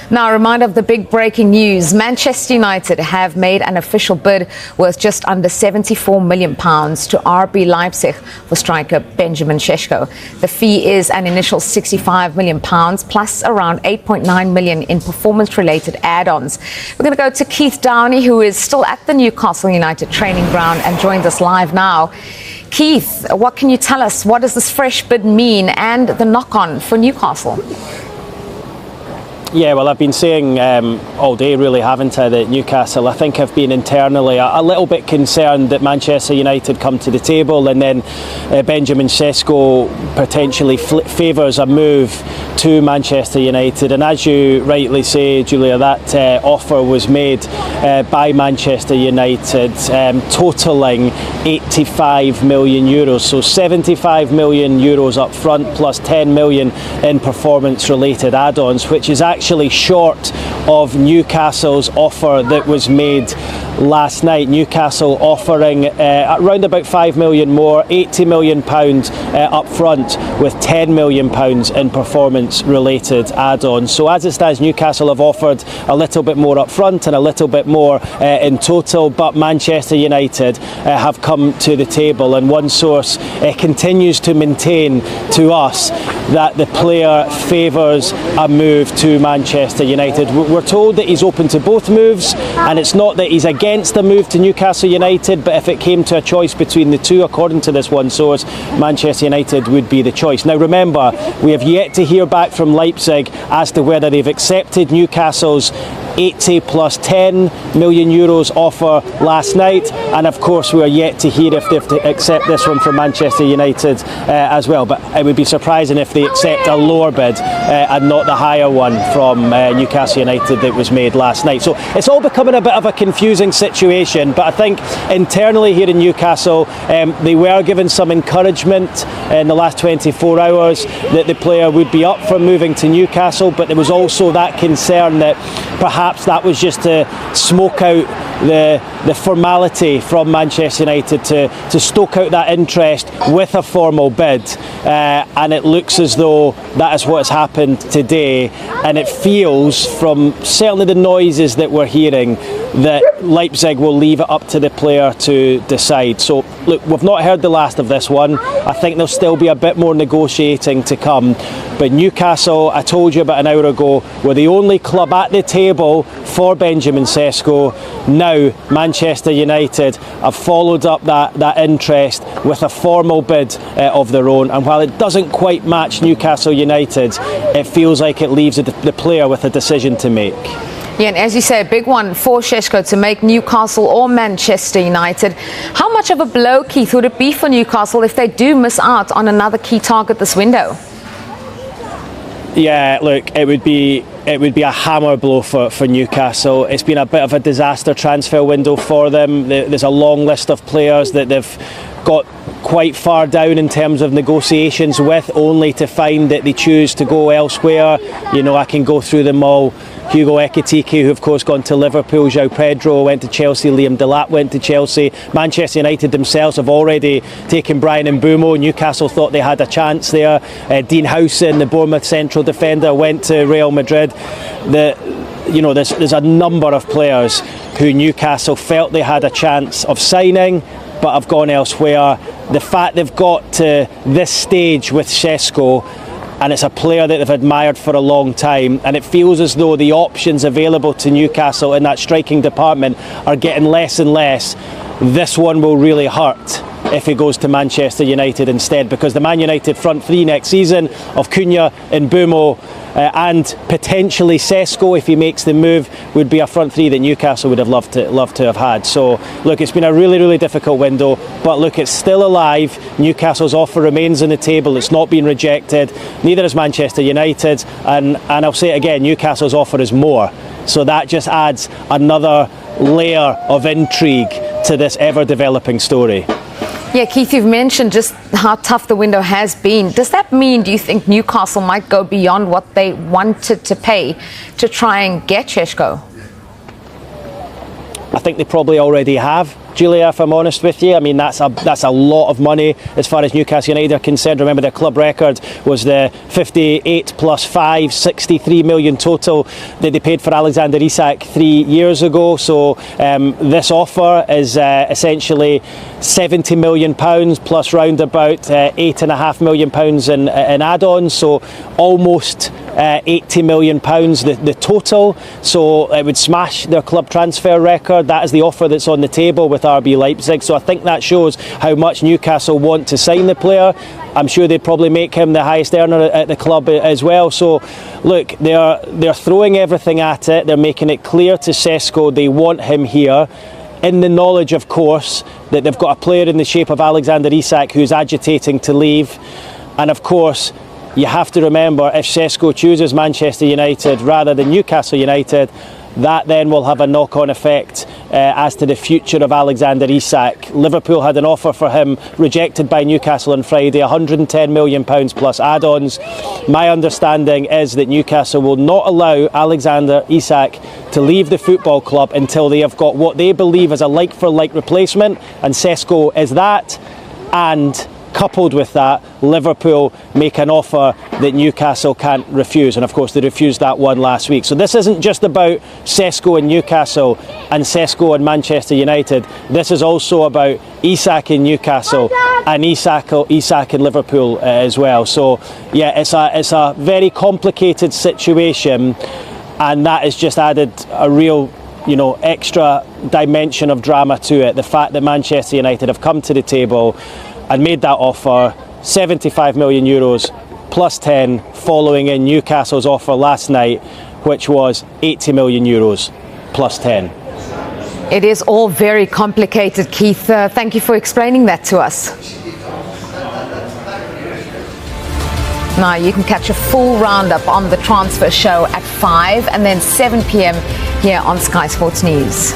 Now, a reminder of the big breaking news. Manchester United have made an official bid worth just under £74 million to RB Leipzig for striker Benjamin Sissoko. The fee is an initial £65 million plus around £8.9 million in performance-related add-ons. We're going to go to Keith Downey, who is still at the Newcastle United training ground and joins us live now. Keith, what can you tell us? What does this fresh bid mean and the knock-on for Newcastle? Yeah, well, I've been saying all day, really, haven't I, that Newcastle, I think, have been internally a little bit concerned that Manchester United come to the table and then Benjamin Sissoko potentially favours a move to Manchester United. And as you rightly say, Julia, that offer was made by Manchester United, totalling €85 million. So €75 million up front plus $10 million in performance-related add-ons, which is actually short of Newcastle's offer that was made last night. Newcastle offering around about £5 million more, £80 million up front with £10 million in performance-related add-ons. So as it stands, Newcastle have offered a little bit more up front and a little bit more in total, but Manchester United have come to the table, and one source continues to maintain to us that the player favours a move to Manchester United. We're told that he's open to both moves, and it's not that he's against a move to Newcastle United, but if it came to a choice between the two, according to this one source, Manchester United would be the choice. Now remember, we have yet to hear back from Leipzig as to whether they've accepted Newcastle's 80 plus €10 million offer last night, and of course we are yet to hear if they have to accept this one from Manchester United as well, but it would be surprising if they accept a lower bid and not the higher one from Newcastle United that was made last night. So it's all becoming a bit of a confusing situation, but I think internally here in Newcastle they were given some encouragement in the last 24 hours that the player would be up for moving to Newcastle, but there was also that concern that perhaps that was just to smoke out the formality from Manchester United to stoke out that interest with a formal bid, and it looks as though that is what has happened today, and it feels from certainly the noises that we're hearing that Leipzig will leave it up to the player to decide. So look, we've not heard the last of this one. I think there'll still be a bit more negotiating to come, but Newcastle, I told you about an hour ago, were the only club at the table for Benjamin Sissoko. Now Manchester United have followed up that interest with a formal bid of their own, and while it doesn't quite match Newcastle United, it feels like it leaves the player with a decision to make. Yeah, and as you say, a big one for Sesko to make Newcastle or Manchester United. How much of a blow, Keith, would it be for Newcastle if they do miss out on another key target this window? Yeah, look, it would be a hammer blow for Newcastle. It's been a bit of a disaster transfer window for them. There's a long list of players that they've got quite far down in terms of negotiations with, only to find that they choose to go elsewhere. You know, I can go through them all. Hugo Ekitike, who of course gone to Liverpool. João Pedro went to Chelsea. Liam Delap went to Chelsea. Manchester United themselves have already taken Brian Mbeumo. Newcastle thought they had a chance there. Dean Howson, the Bournemouth central defender, went to Real Madrid. There's a number of players who Newcastle felt they had a chance of signing, but have gone elsewhere. The fact they've got to this stage with Sesko, and it's a player that they've admired for a long time, and it feels as though the options available to Newcastle in that striking department are getting less and less. This one will really hurt if he goes to Manchester United instead, because the Man United front three next season of Cunha, Mbeumo and potentially Sesko, if he makes the move, would be a front three that Newcastle would have loved to have had. So look, it's been a really, really difficult window, but look, it's still alive. Newcastle's offer remains on the table. It's not been rejected. Neither is Manchester United, and I'll say it again, Newcastle's offer is more. So that just adds another layer of intrigue to this ever-developing story. Yeah, Keith, you've mentioned just how tough the window has been. Does that mean, do you think Newcastle might go beyond what they wanted to pay to try and get Sesko? I think they probably already have. Julia, if I'm honest with you. I mean, that's a lot of money as far as Newcastle United are concerned. Remember, their club record was the 58 plus 5, 63 million total that they paid for Alexander Isak 3 years ago. So this offer is essentially £70 million plus round about £8.5 million in add-ons. So almost £80 million the total. So it would smash their club transfer record. That is the offer that's on the table with RB Leipzig. So I think that shows how much Newcastle want to sign the player. I'm sure they'd probably make him the highest earner at the club as well. So look, they're throwing everything at it. They're making it clear to Sesko they want him here, in the knowledge, of course, that they've got a player in the shape of Alexander Isak who's agitating to leave. And of course, you have to remember, if Sesko chooses Manchester United rather than Newcastle United, that then will have a knock-on effect as to the future of Alexander Isak. Liverpool had an offer for him rejected by Newcastle on Friday, £110 million plus add-ons. My understanding is that Newcastle will not allow Alexander Isak to leave the football club until they have got what they believe is a like-for-like replacement, and Sesko is that. And coupled with that, Liverpool make an offer that Newcastle can't refuse. And of course, they refused that one last week. So this isn't just about Sesko and Newcastle and Sesko and Manchester United. This is also about Isak in Newcastle and Isak in Liverpool as well. So yeah, it's a very complicated situation, and that has just added a real extra dimension of drama to it. The fact that Manchester United have come to the table and made that offer, €75 million plus 10, following in Newcastle's offer last night, which was €80 million plus 10. It is all very complicated, Keith. Thank you for explaining that to us. Now you can catch a full roundup on the transfer show at 5 and then 7 p.m. here on Sky Sports News.